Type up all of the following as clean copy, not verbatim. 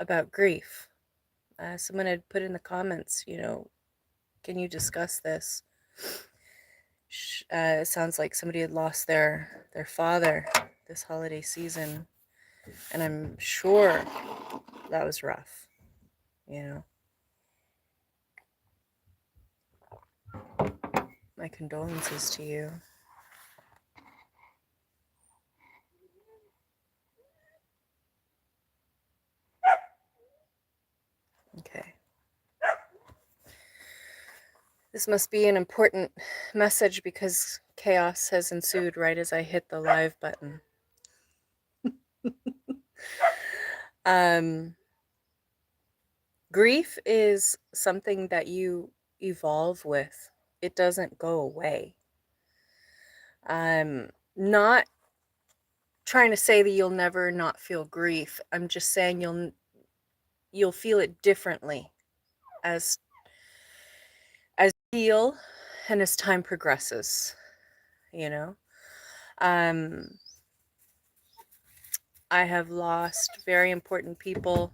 about grief. Someone had put in the comments, can you discuss this? It sounds like somebody had lost their father this holiday season, and I'm sure that was rough, My condolences to you. Okay. This must be an important message because chaos has ensued right as I hit the live button. Grief is something that you evolve with. It doesn't go away. I'm not trying to say that you'll never not feel grief. I'm just saying you'll feel it differently as you heal and as time progresses, I have lost very important people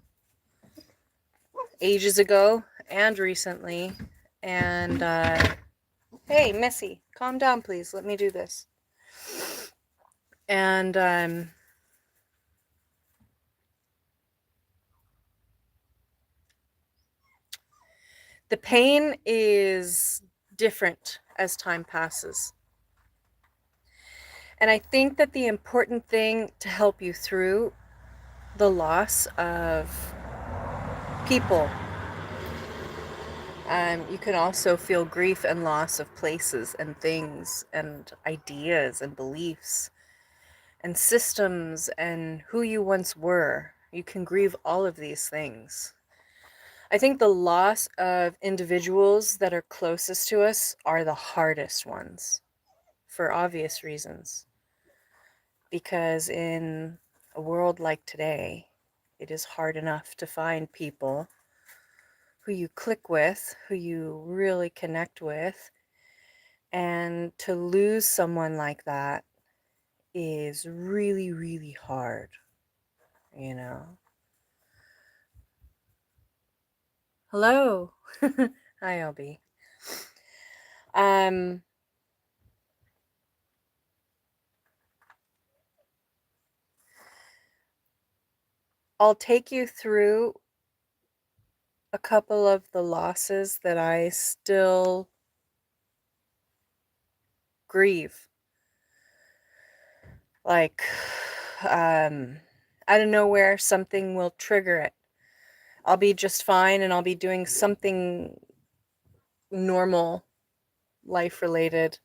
ages ago and recently, and hey, Missy, calm down, please. Let me do this. And the pain is different as time passes. And I think that the important thing to help you through the loss of people, you can also feel grief and loss of places and things and ideas and beliefs and systems and who you once were. You can grieve all of these things. I think the loss of individuals that are closest to us are the hardest ones for obvious reasons. Because in a world like today, it is hard enough to find people who you click with, who you really connect with, and to lose someone like that is really, really hard, Hello. Hi, LB. I'll take you through a couple of the losses that I still grieve. Like, out of nowhere, something will trigger it. I'll be just fine and I'll be doing something normal, life related,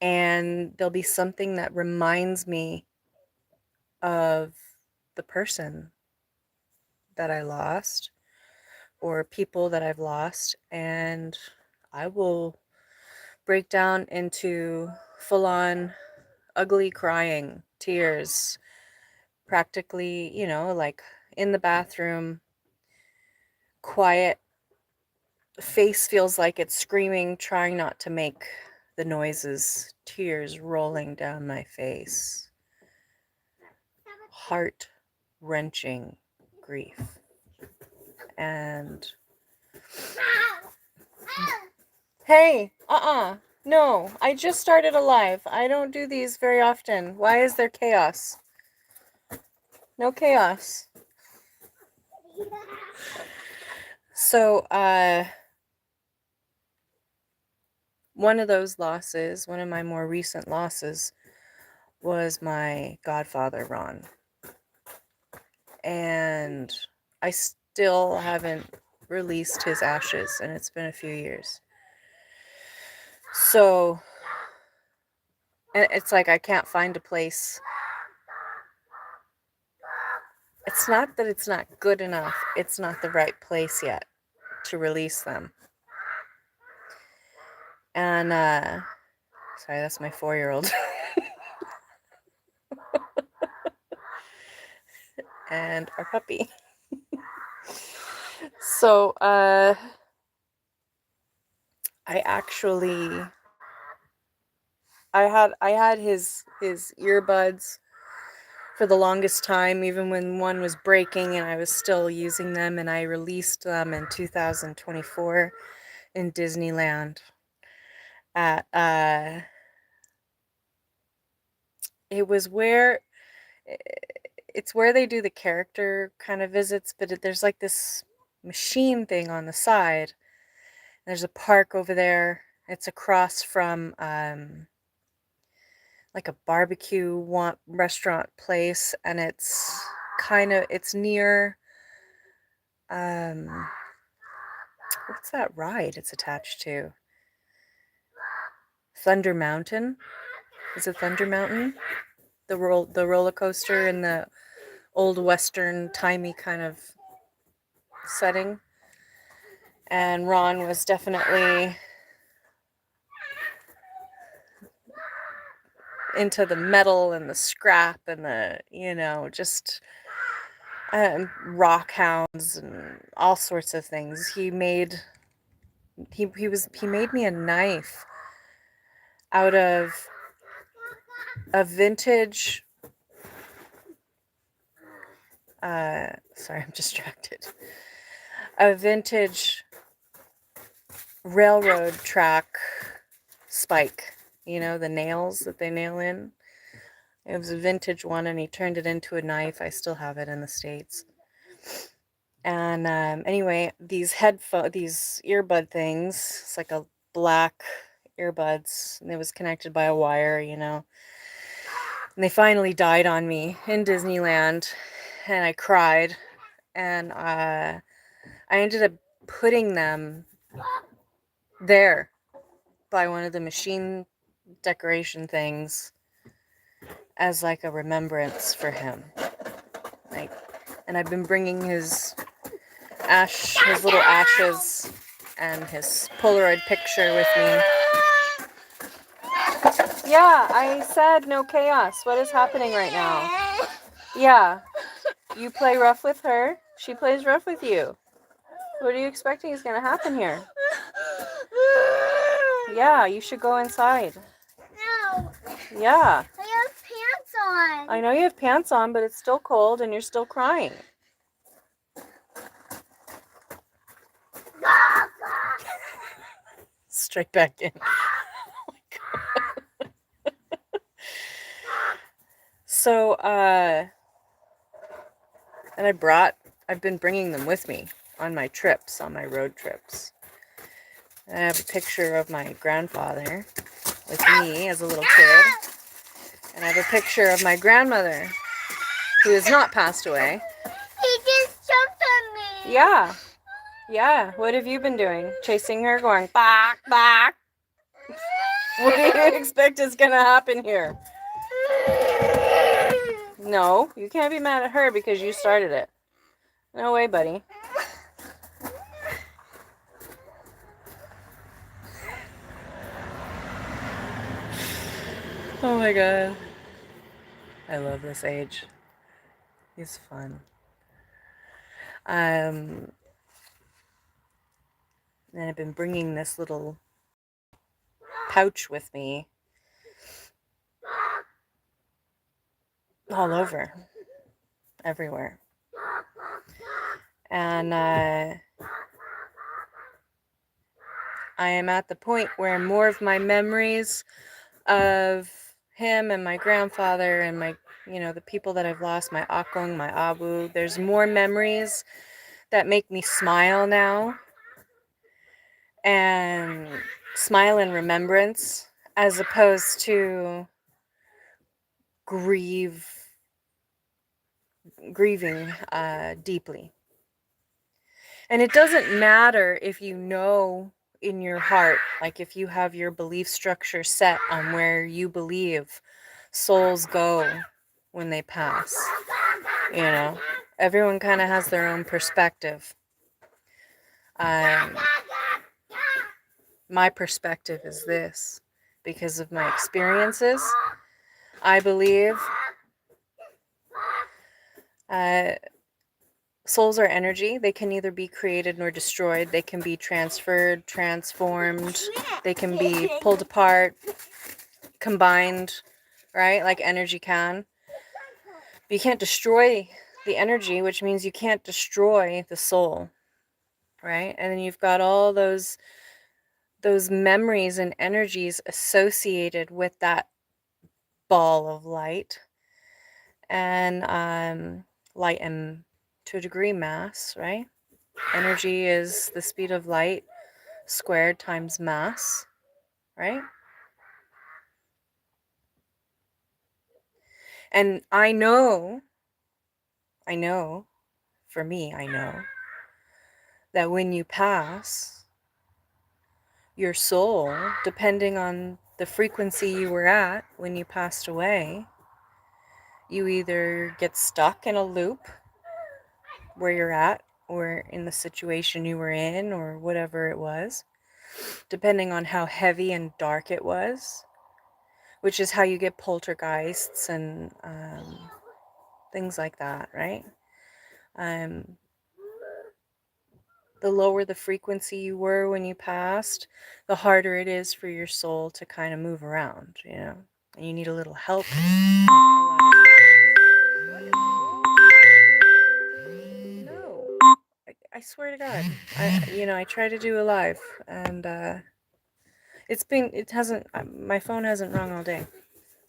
and there'll be something that reminds me of the person that I lost or people that I've lost, and I will break down into full-on ugly crying, tears, practically, like in the bathroom, quiet, face feels like it's screaming, trying not to make the noises, tears rolling down my face, heart-wrenching grief. And hey, no, I just started a live. I don't do these very often. Why is there chaos? No chaos. So, one of those losses, one of my more recent losses, was my godfather, Ron. And I still haven't released his ashes, and it's been a few years. So, and it's like I can't find a place. It's not that it's not good enough, it's not the right place yet to release them. And, sorry, that's my 4-year-old. And our puppy. So, I actually, I had his earbuds for the longest time, even when one was breaking and I was still using them, and I released them in 2024 in Disneyland at it was where it's where they do the character kind of visits, but there's like this machine thing on the side. There's a park over there. It's across from like a barbecue restaurant place, and it's near what's that ride it's attached to? Thunder Mountain? Is it Thunder Mountain? The roller coaster in the old western timey kind of setting. And Ron was definitely into the metal and the scrap and the, just rock hounds and all sorts of things. He made me a knife out of a vintage sorry, I'm distracted. A vintage railroad track spike, the nails that they nail in. It was a vintage one, and he turned it into a knife. I still have it in the States. And anyway, these earbud things, it's like a black earbuds, and it was connected by a wire, and they finally died on me in Disneyland, and I cried, and I ended up putting them there by one of the machine decoration things as like a remembrance for him. And I've been bringing his little ashes and his Polaroid picture with me. Yeah, I said no chaos. What is happening right now? Yeah, you play rough with her. She plays rough with you. What are you expecting is going to happen here? Yeah, you should go inside. No. Yeah. I have pants on. I know you have pants on, but it's still cold and you're still crying. Straight back in. Oh my God. So, and I've been bringing them with me on my trips, on my road trips. And I have a picture of my grandfather with me as a little kid. And I have a picture of my grandmother, who has not passed away. He just jumped on me. Yeah. Yeah. What have you been doing? Chasing her, going, back, back. What do you expect is going to happen here? No, you can't be mad at her because you started it. No way, buddy. Oh my God. I love this age. He's fun. And I've been bringing this little pouch with me all over, everywhere. And I am at the point where more of my memories of him and my grandfather and my, the people that I've lost, my akong, my abu, there's more memories that make me smile now, and smile in remembrance, as opposed to grieving deeply. And it doesn't matter if you know in your heart, like if you have your belief structure set on where you believe souls go when they pass. Everyone kind of has their own perspective. My perspective is this: because of my experiences, I believe souls are energy. They can neither be created nor destroyed. They can be transferred, transformed. They can be pulled apart, combined, right? Like energy can. But you can't destroy the energy, which means you can't destroy the soul, right? And then you've got all those memories and energies associated with that ball of light, and light and, to a degree, mass, right? Energy is the speed of light squared times mass, right? And I know, for me, I know that when you pass, your soul, depending on the frequency you were at when you passed away, you either get stuck in a loop where you're at, or in the situation you were in, or whatever it was, depending on how heavy and dark it was, which is how you get poltergeists and things like that, right? The lower the frequency you were when you passed, the harder it is for your soul to kind of move around, you know? And you need a little help. No, I swear to God, I try to do a live, and my phone hasn't rung all day.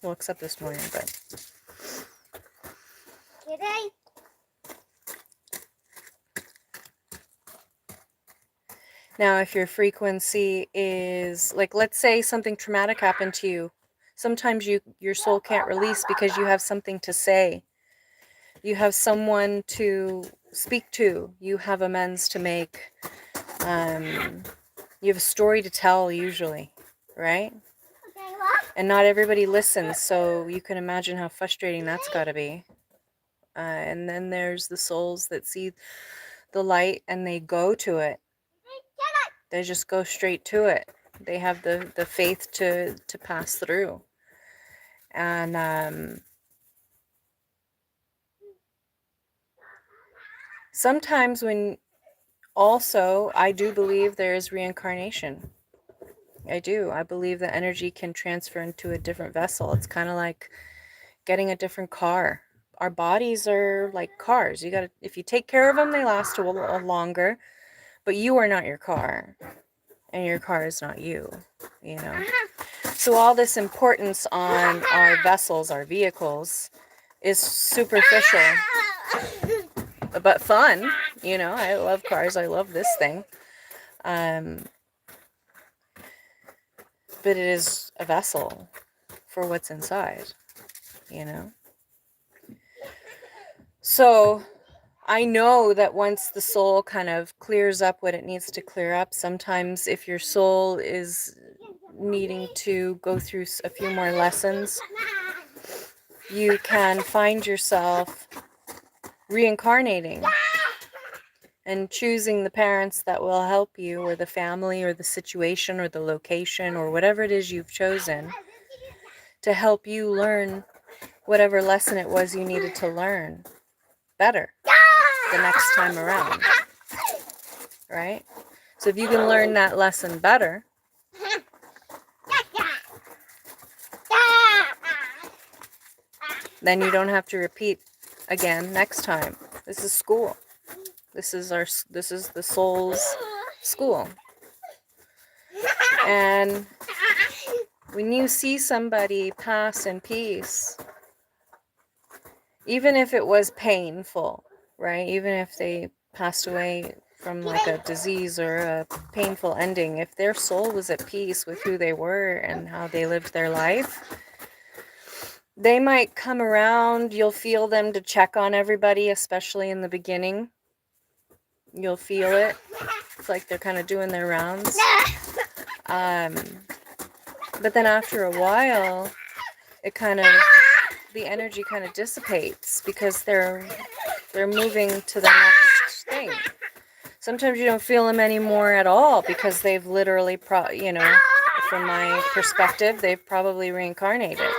Well, except this morning, but. Today? Now, if your frequency is, like, let's say something traumatic happened to you, sometimes your soul can't release because you have something to say. You have someone to speak to. You have amends to make. You have a story to tell, usually, right? Okay, what? And not everybody listens, so you can imagine how frustrating that's got to be. And then there's the souls that see the light and they go to it. They just go straight to it. They have the faith to pass through. And sometimes I do believe there is reincarnation. I do. I believe that energy can transfer into a different vessel. It's kind of like getting a different car. Our bodies are like cars. If you take care of them, they last a little longer. But you are not your car, and your car is not you, you know. So all this importance on our vessels, our vehicles, is superficial, but fun. You know, I love cars. I love this thing. But it is a vessel for what's inside, you know. So I know that once the soul kind of clears up what it needs to clear up, sometimes if your soul is needing to go through a few more lessons, you can find yourself reincarnating and choosing the parents that will help you, or the family, or the situation, or the location, or whatever it is you've chosen, to help you learn whatever lesson it was you needed to learn better the next time around, right? So if you can learn that lesson better, then you don't have to repeat again next time. This is school. This is the soul's school. And when you see somebody pass in peace, even if it was painful, right? Even if they passed away from like a disease or a painful ending, if their soul was at peace with who they were and how they lived their life, they might come around. You'll feel them to check on everybody, especially in the beginning. You'll feel it. It's like they're kind of doing their rounds. But then after a while, the energy kind of dissipates because they're moving to the next thing. Sometimes you don't feel them anymore at all because they've literally, from my perspective, they've probably reincarnated.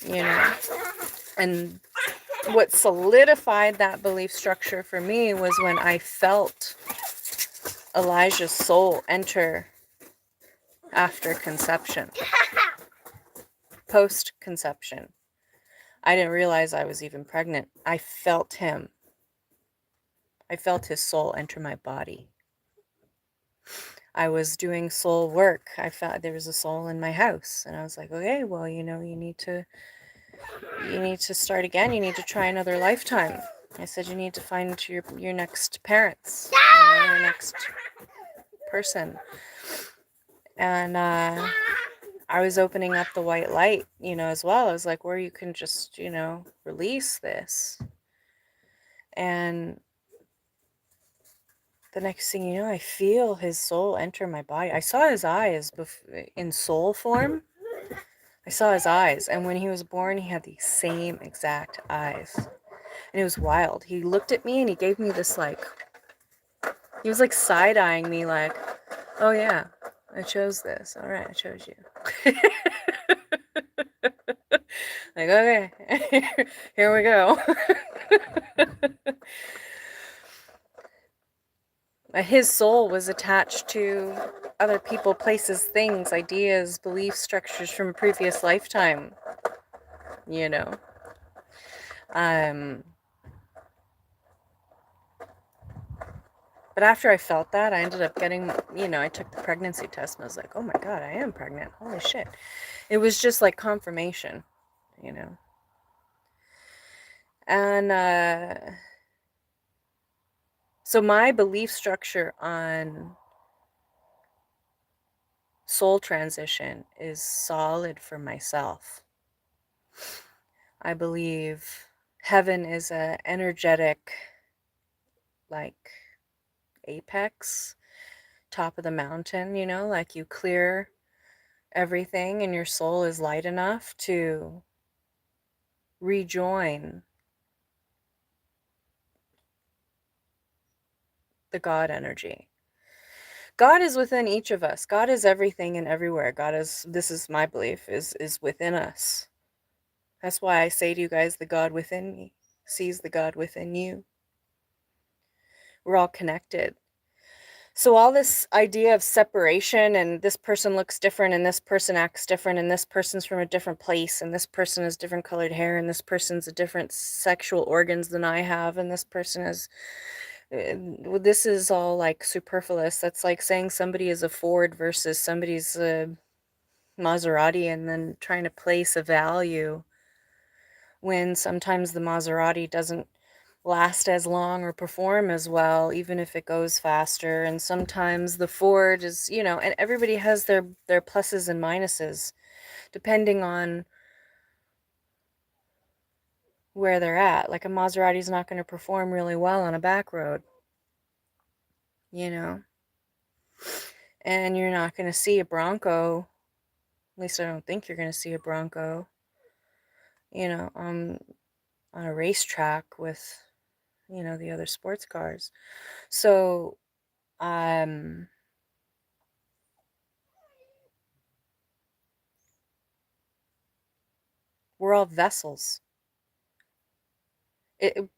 You know, and what solidified that belief structure for me was when I felt Elijah's soul enter after conception, post-conception. I didn't realize I was even pregnant. I felt him. I felt his soul enter my body. I was doing soul work. I felt there was a soul in my house, and I was like, okay, well, you need to start again. You need to try another lifetime. I said you need to find your next parents, your next person. And I was opening up the white light, as well. I was like, where you can just, release this. And the next thing you know, I feel his soul enter my body. I saw his eyes in soul form. I saw his eyes. And when he was born, he had the same exact eyes. And it was wild. He looked at me and he gave me this, he was like side-eyeing me like, oh yeah, I chose this. All right, I chose you. Like, okay, here we go. His soul was attached to other people, places, things, ideas, belief structures from a previous lifetime, But after I felt that, I ended up getting, I took the pregnancy test and I was like, oh my God, I am pregnant. Holy shit. It was just like confirmation, And so my belief structure on soul transition is solid for myself. I believe heaven is a energetic, apex, top of the mountain, like you clear everything and your soul is light enough to rejoin the God energy. God is within each of us. God is everything and everywhere. This is my belief, is within us. That's why I say to you guys, the God within me sees the God within you. We're all connected. So all this idea of separation and this person looks different and this person acts different and this person's from a different place and this person has different colored hair and this person's a different sexual organs than I have and this person is... this is all superfluous. That's like saying somebody is a Ford versus somebody's a Maserati and then trying to place a value when sometimes the Maserati doesn't last as long or perform as well, even if it goes faster. And sometimes the Ford is, and everybody has their pluses and minuses depending on where they're at. Like a Maserati is not going to perform really well on a back road, and you're not going to see a Bronco. At least I don't think you're going to see a Bronco, on a racetrack with, the other sports cars. So, we're all vessels.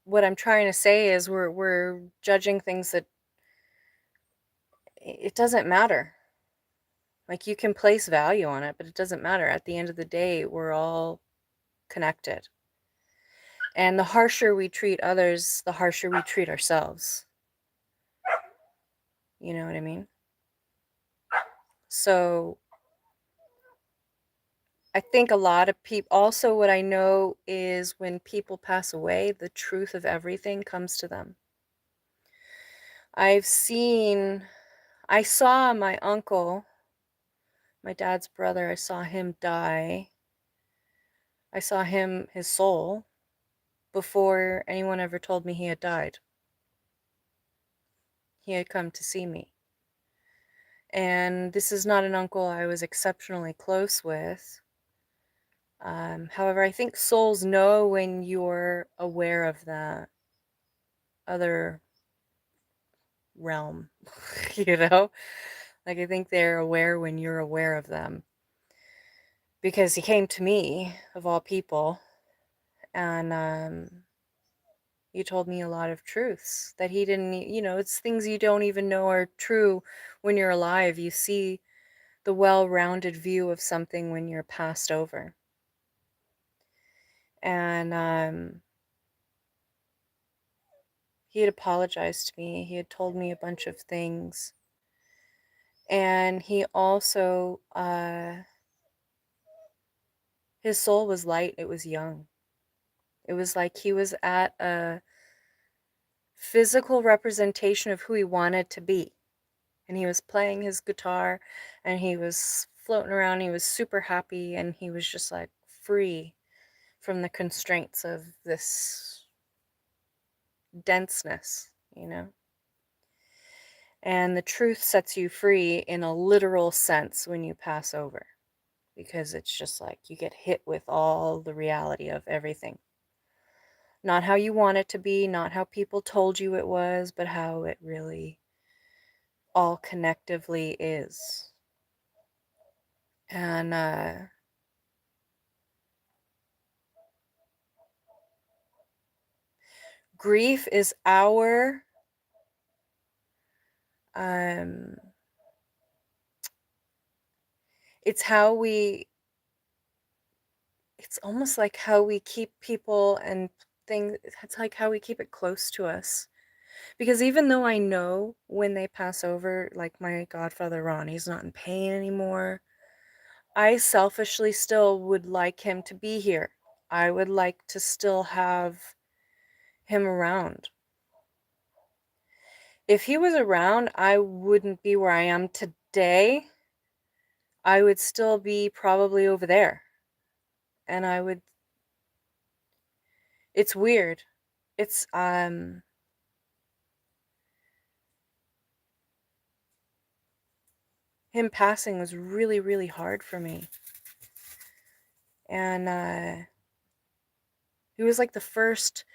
What I'm trying to say is we're judging things that it doesn't matter. Like you can place value on it, but it doesn't matter. At the end of the day, we're all connected. And the harsher we treat others, the harsher we treat ourselves. You know what I mean? So I think a lot of people, also what I know is when people pass away, the truth of everything comes to them. I saw my uncle, my dad's brother, I saw him die. I saw his soul, before anyone ever told me he had died. He had come to see me. And this is not an uncle I was exceptionally close with. However, I think souls know when you're aware of the other realm, Like I think they're aware when you're aware of them. Because he came to me, of all people, and he told me a lot of truths that he didn't, it's things you don't even know are true when you're alive. You see the well-rounded view of something when you're passed over. And he had apologized to me. He had told me a bunch of things. And he also, his soul was light. It was young. It was like he was at a physical representation of who he wanted to be. And he was playing his guitar and he was floating around. He was super happy and he was just like free from the constraints of this denseness, you know? And the truth sets you free in a literal sense when you pass over, because it's just like you get hit with all the reality of everything. Not how you want it to be, not how people told you it was, but how it really all connectively is. And grief is our it's how we, it's almost like how we keep people and things, it's like how we keep it close to us. Because even though I know when they pass over, like my godfather Ron, he's not in pain anymore, I selfishly still would like him to be here. I would like to still have him around. If he was around, I wouldn't be where I am today. I would still be probably over there. And I would, it's weird. It's him passing was really, really hard for me. And he was like the first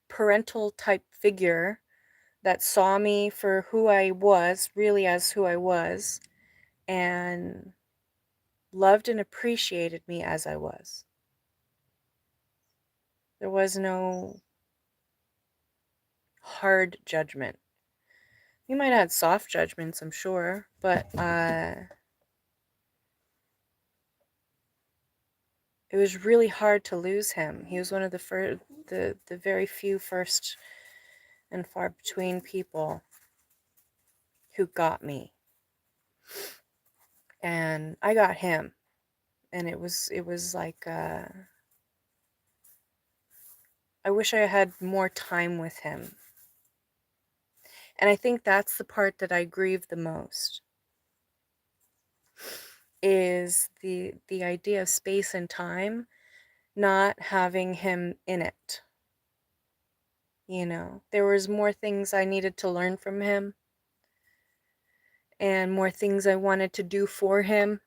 parental type figure that saw me for who I was, really as who I was, and loved and appreciated me as I was. There was no hard judgment. He might have had soft judgments, I'm sure, but it was really hard to lose him. He was one of the very few first and far between people who got me. And I got him. And it was like I wish I had more time with him. And I think that's the part that I grieve the most, is the idea of space and time not having him in it. You know, there was more things I needed to learn from him and more things I wanted to do for him.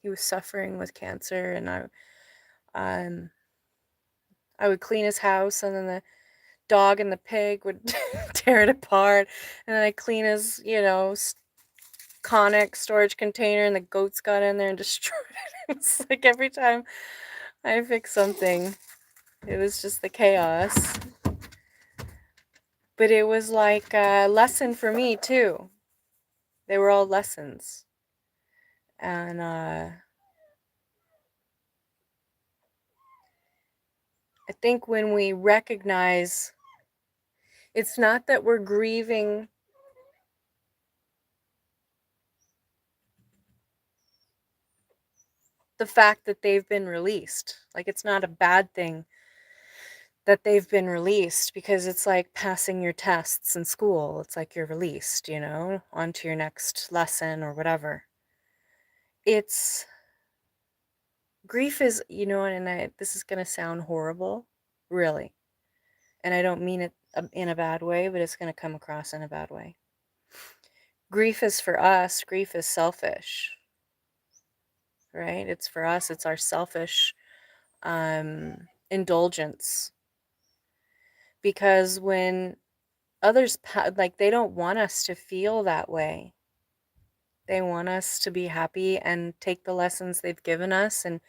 He was suffering with cancer, and I would clean his house, and then the dog and the pig would tear it apart, and then I clean his, you know, conic storage container, and the goats got in there and destroyed it. It's like every time I fix something, it was just the chaos. But it was like a lesson for me too. They were all lessons. And I think when we recognize, it's not that we're grieving the fact that they've been released. Like, it's not a bad thing that they've been released, because it's like passing your tests in school. It's like you're released, you know, on to your next lesson or whatever. It's grief is, you know, and this is going to sound horrible, really. And I don't mean it in a bad way, but it's going to come across in a bad way. Grief is for us, grief is selfish, right? It's for us, it's our selfish indulgence. Because when others, like, they don't want us to feel that way. They want us to be happy and take the lessons they've given us and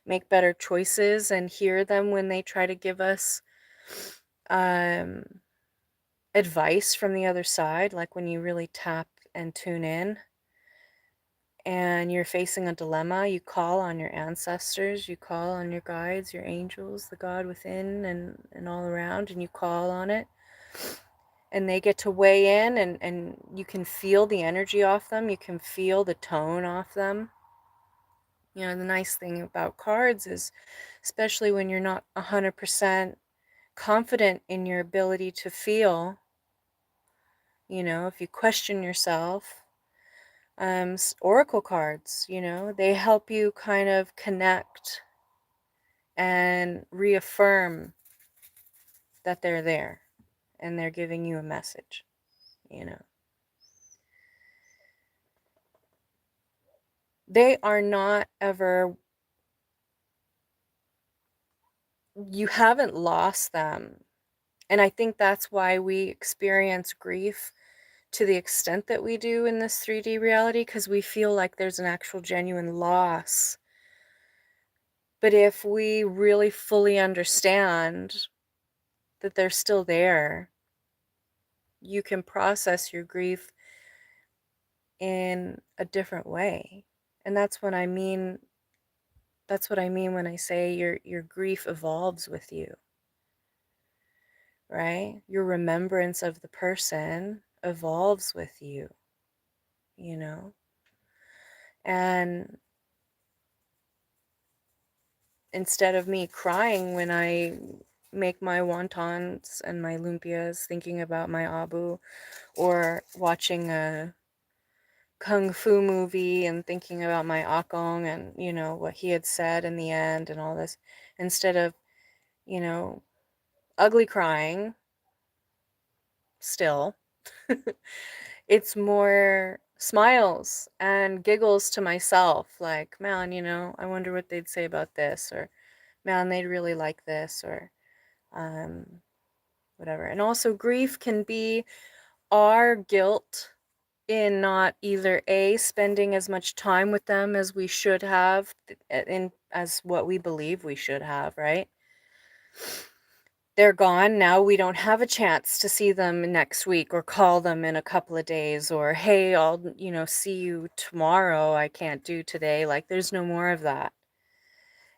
make better choices and hear them when they try to give us advice from the other side, like when you really tap and tune in. and you're facing a dilemma, you call on your ancestors, you call on your guides, your angels, the God within and all around, and you call on it. And they get to weigh in, and you can feel the energy off them. You can feel the tone off them. You know, the nice thing about cards is, especially when you're not 100% confident in your ability to feel, you know, if you question yourself, oracle cards, you know, they help you kind of connect and reaffirm that they're there and they're giving you a message, you know. They are not ever, you haven't lost them. And I think that's why we experience grief to the extent that we do in this 3D reality, because we feel like there's an actual genuine loss. But if we really fully understand that they're still there, you can process your grief in a different way. And that's what I mean. That's what I mean when I say your grief evolves with you, right? Your remembrance of the person evolves with you, you know? And instead of me crying when I make my wontons and my lumpias thinking about my abu, or watching a kung fu movie and thinking about my akong and, you know, what he had said in the end and all this, instead of, you know, ugly crying still, it's more smiles and giggles to myself, like, man, you know, I wonder what they'd say about this, or man, they'd really like this, or um, whatever. And also, grief can be our guilt in not either A, spending as much time with them as we should have, as what we believe we should have, right? They're gone. Now we don't have a chance to see them next week or call them in a couple of days, or, hey, I'll, you know, see you tomorrow. I can't do today. Like, there's no more of that.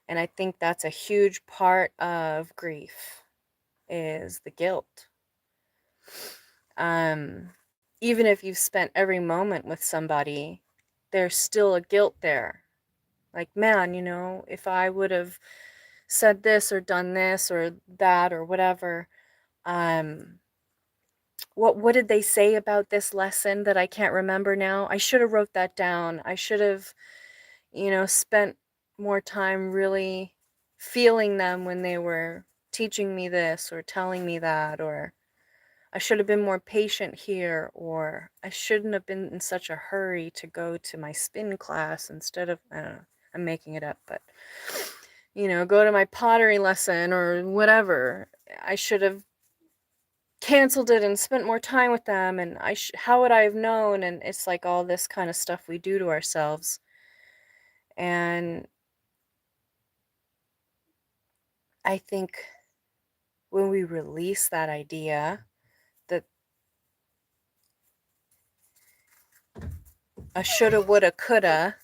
And I think that's a huge part of grief, is the guilt. Even if you've spent every moment with somebody, there's still a guilt there. Like, man, you know, if I would have said this or done this or that or whatever, what did they say about this lesson that I can't remember now? I should have wrote that down. I should have, you know, spent more time really feeling them when they were teaching me this or telling me that, or I should have been more patient here, or I shouldn't have been in such a hurry to go to my spin class instead of, I don't know, I'm making it up, but, you know, go to my pottery lesson or whatever. I should have canceled it and spent more time with them, and how would I have known? And it's like all this kind of stuff we do to ourselves. And I think when we release that idea that a shoulda, woulda, coulda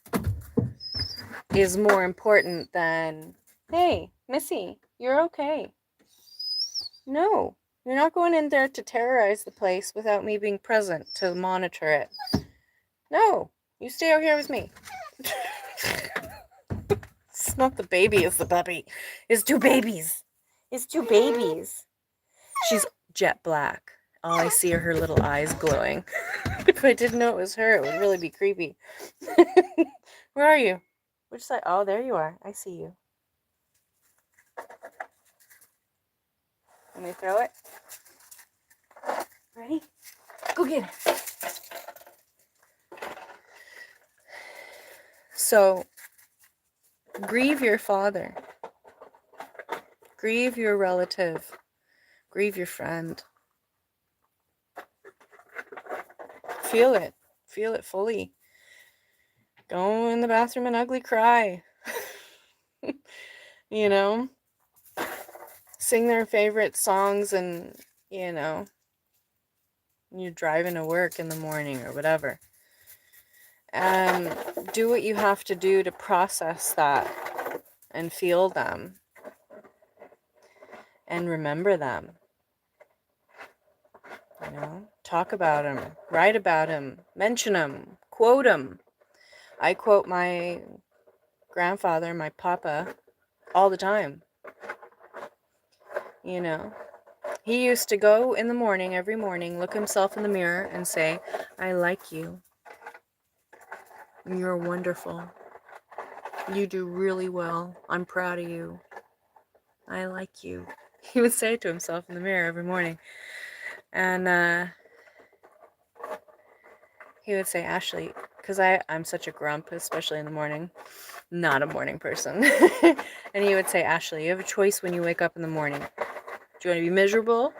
is more important than, hey, Missy, you're okay. No, you're not going in there to terrorize the place without me being present to monitor it. No, you stay out here with me. It's not the baby, it's the puppy. It's two babies. It's two babies. She's jet black. All I see are her little eyes glowing. If I didn't know it was her, it would really be creepy. Where are you? Which side? Oh, there you are. I see you. Let me throw it. Ready? Go get it. So, grieve your father. Grieve your relative. Grieve your friend. Feel it. Feel it fully. Go in the bathroom and ugly cry. You know? Sing their favorite songs, and, you know, you're driving to work in the morning or whatever. Do what you have to do to process that and feel them and remember them. You know, talk about them, write about them, mention them, quote them. I quote my grandfather, my papa, all the time. You know, he used to go in the morning, every morning, look himself in the mirror and say, I like you. You're wonderful. You do really well. I'm proud of you. I like you. He would say it to himself in the mirror every morning. And he would say, Ashley, because I'm such a grump, especially in the morning. Not a morning person. And he would say, Ashley, you have a choice when you wake up in the morning. Do you want to be miserable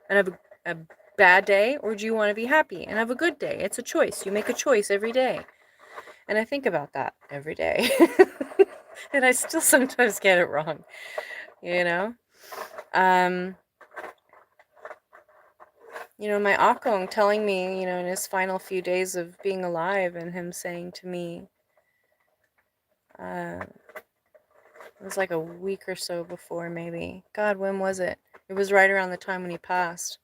and have a bad day, or do you want to be happy and have a good day? It's a choice. You make a choice every day. And I think about that every day. And I still sometimes get it wrong, you know? You know, my Akong telling me, you know, in his final few days of being alive, and him saying to me, it was like a week or so before, maybe. God, when was it? It was right around the time when he passed.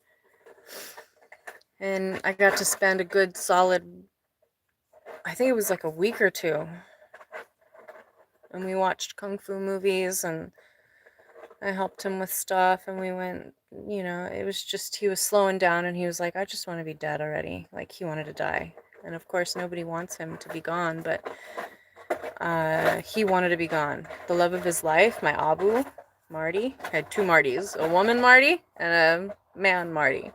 And I got to spend a good solid, I think it was like a week or two. And we watched Kung Fu movies, and I helped him with stuff, and we went, you know, it was just, he was slowing down, and he was like, I just want to be dead already. Like, he wanted to die. And of course, nobody wants him to be gone, but he wanted to be gone. The love of his life, my Abu, Marty, I had two Martys, a woman Marty and a man Marty.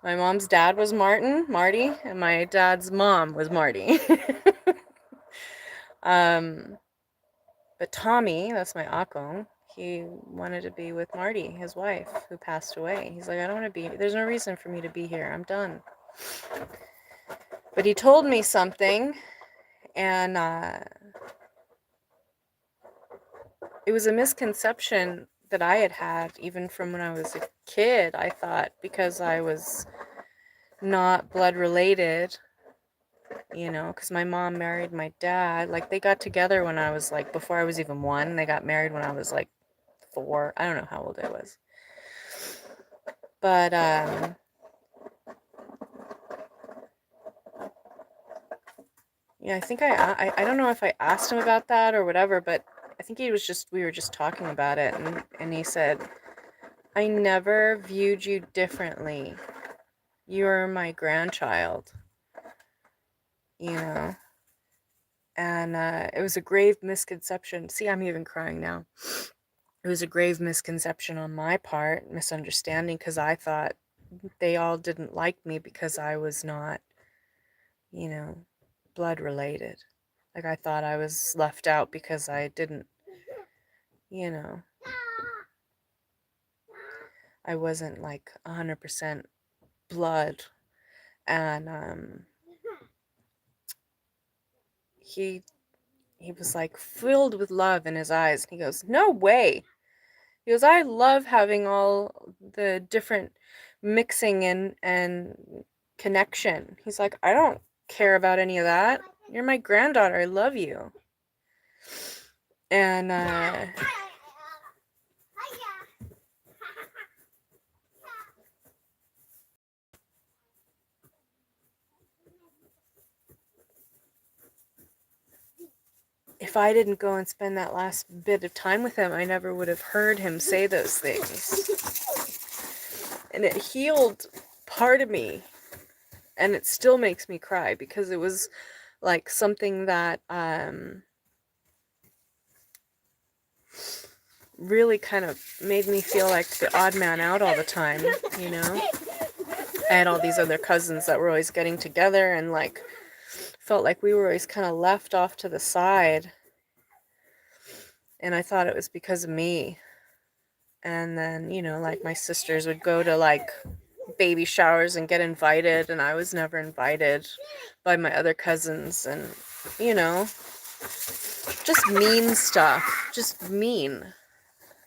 My mom's dad was Marty, and my dad's mom was Marty. But Tommy, that's my Akong, he wanted to be with Marty, his wife, who passed away. He's like, I don't want to be, there's no reason for me to be here. I'm done. But he told me something, and it was a misconception that I had even from when I was a kid. I thought because I was not blood related, you know, because my mom married my dad. Like, they got together when I was like, before I was even 1. They got married when I was like 4. I don't know how old I was. But yeah, I think I don't know if I asked him about that or whatever, but I think he was just, we were just talking about it, and he said, I never viewed you differently. You're my grandchild, you know. And it was a grave misconception. See, I'm even crying now. It was a grave misconception on my part, misunderstanding, because I thought they all didn't like me because I was not, you know, blood related. Like, I thought I was left out because I didn't, you know, I wasn't like 100% blood. And he was like filled with love in his eyes. And he goes, no way. He goes, I love having all the different mixing and connection. He's like, I don't care about any of that. You're my granddaughter. I love you. And if I didn't go and spend that last bit of time with him, I never would have heard him say those things. And it healed part of me. And it still makes me cry because it was like something that really kind of made me feel like the odd man out all the time, you know? I had all these other cousins that were always getting together, and like felt like we were always kind of left off to the side. And I thought it was because of me. And then, you know, like my sisters would go to like baby showers and get invited, and I was never invited by my other cousins. And, you know, just mean stuff, just mean.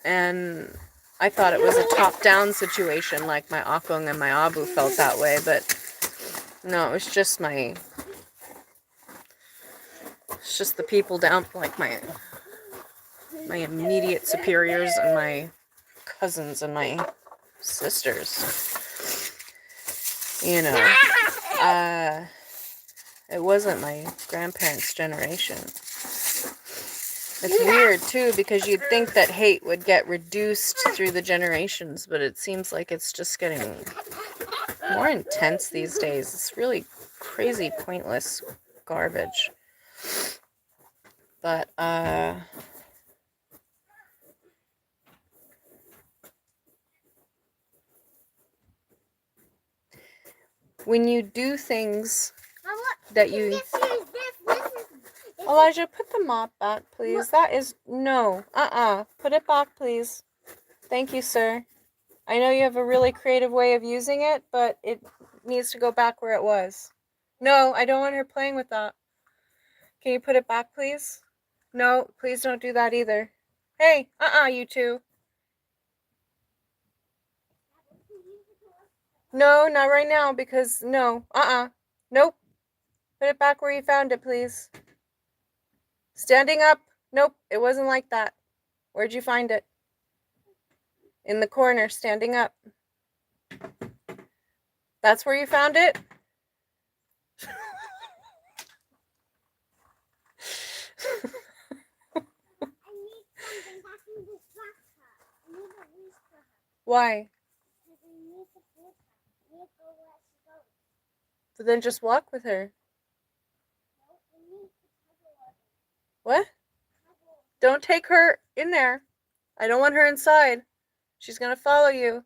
And I thought it was a top-down situation, like my Akong and my Abu felt that way, but no, it was just my It's just the people down, like my immediate superiors and my cousins and my sisters. You know, it wasn't my grandparents' generation. It's weird, too, because you'd think that hate would get reduced through the generations, but it seems like it's just getting more intense these days. It's really crazy, pointless garbage. But, when you do things that you... Elijah, put the mop back, please. That is... No. Put it back, please. Thank you, sir. I know you have a really creative way of using it, but it needs to go back where it was. No, I don't want her playing with that. Can you put it back, please? No, please don't do that either. Hey, you two. No, not right now, because no. Nope. Put it back where you found it, please. Standing up. Nope, it wasn't like that. Where'd you find it? In the corner, standing up. That's where you found it? Why? So then just walk with her. What? Don't take her in there. I don't want her inside. She's going to follow you.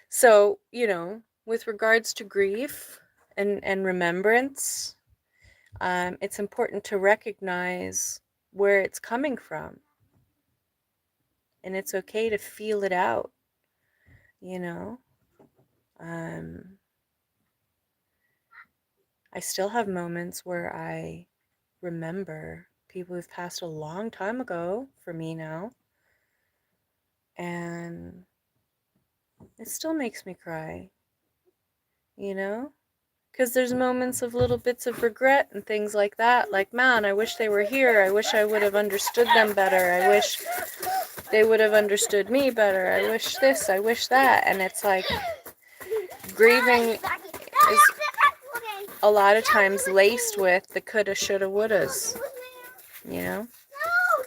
So, you know, with regards to grief and remembrance, it's important to recognize where it's coming from. And it's okay to feel it out, you know. I still have moments where I remember people who've passed a long time ago for me now. And it still makes me cry, you know? Because there's moments of little bits of regret and things like that. Like, man, I wish they were here. I wish I would have understood them better. I wish they would have understood me better. I wish this, I wish that. And it's like, grieving is a lot of times laced with the coulda, shoulda, wouldas, you know? No!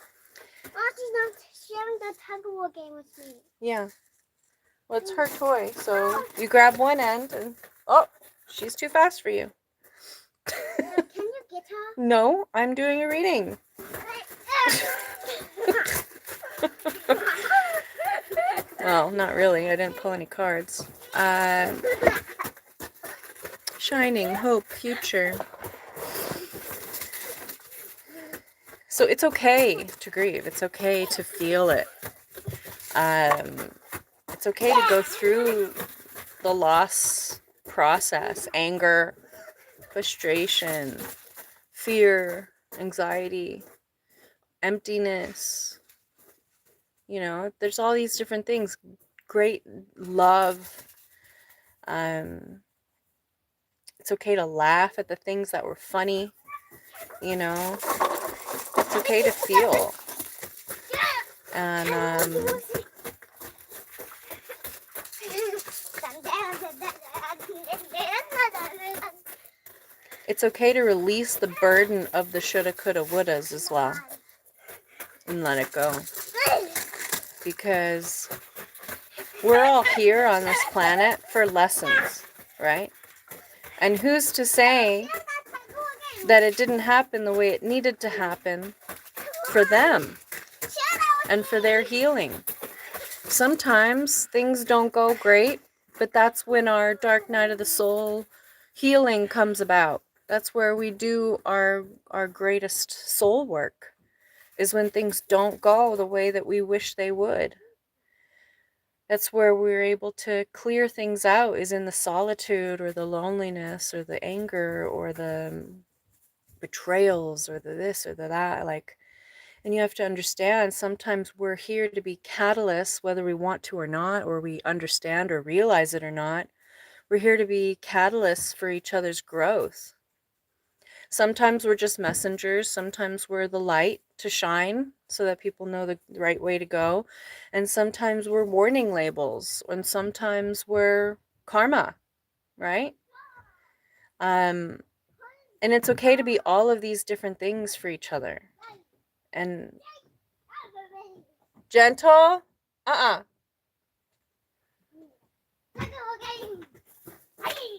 Auntie not sharing the tug-of-war game with me. Yeah. Well, it's her toy, so you grab one end and... Oh, she's too fast for you. Can you get her? No, I'm doing a reading. Well, not really. I didn't pull any cards. Shining, hope, future. So it's okay to grieve. It's okay to feel it. It's okay to go through the loss process. Anger, frustration, fear, anxiety, emptiness. You know, there's all these different things. Great love. It's okay to laugh at the things that were funny. You know, it's okay to feel. And it's okay to release the burden of the shoulda, coulda, wouldas as well. And let it go. Because we're all here on this planet for lessons, right? And who's to say that it didn't happen the way it needed to happen for them and for their healing? Sometimes things don't go great, but that's when our dark night of the soul healing comes about. That's where we do our greatest soul work, is when things don't go the way that we wish they would. That's where we're able to clear things out, is in the solitude or the loneliness or the anger or the betrayals or the this or the that. Like, and you have to understand, sometimes we're here to be catalysts, whether we want to or not, or we understand or realize it or not. We're here to be catalysts for each other's growth. Sometimes we're just messengers. Sometimes we're the light to shine so that people know the right way to go. And sometimes we're warning labels. And sometimes we're karma, right? And it's okay to be all of these different things for each other. And gentle?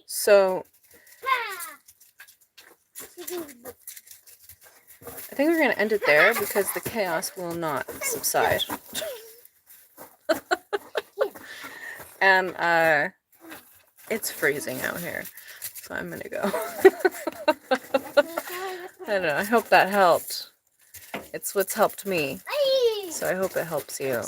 So I think we're going to end it there because the chaos will not subside. And it's freezing out here, so I'm going to go. I don't know. I hope that helped. It's what's helped me, so I hope it helps you.